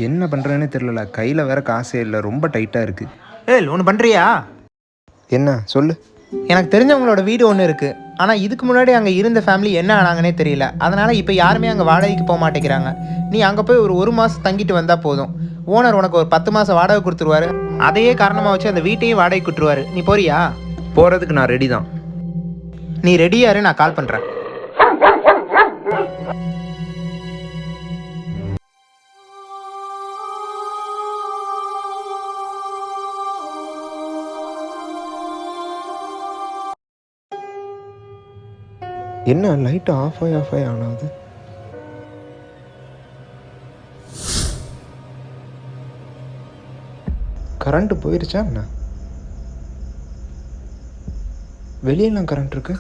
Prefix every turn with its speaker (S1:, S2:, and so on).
S1: என்ன பண்ணுறேன்னே தெரிலல. கையில் வேற காசே இல்லை, ரொம்ப டைட்டாக இருக்குது.
S2: ஏய் ஒன்று பண்ணுறியா?
S1: என்ன சொல்லு.
S2: எனக்கு தெரிஞ்சவங்களோட வீடு ஒன்று இருக்குது. ஆனால் இதுக்கு முன்னாடி அங்கே இருந்த ஃபேமிலி என்ன ஆனாங்கன்னே தெரியல. அதனால் இப்போ யாருமே அங்கே வாடகைக்கு போக மாட்டேங்கிறாங்க. நீ அங்கே போய் ஒரு மாதம் தங்கிட்டு வந்தால் போதும். ஓனர் உனக்கு ஒரு 10 மாதம் வாடகை கொடுத்துருவாரு. அதையே காரணமாக வச்சு அந்த வீட்டையும் வாடகை கொடுத்துருவாரு. நீ போறியா?
S1: போகிறதுக்கு நான் ரெடி தான்.
S2: நீ ரெடியாரு, நான் கால் பண்ணுறேன்.
S1: என்ன லைட் ஆஃப் ஆகி ஆனாது? கரண்ட் போயிருச்சா என்ன? வெளியெல்லாம் கரண்ட் இருக்கு.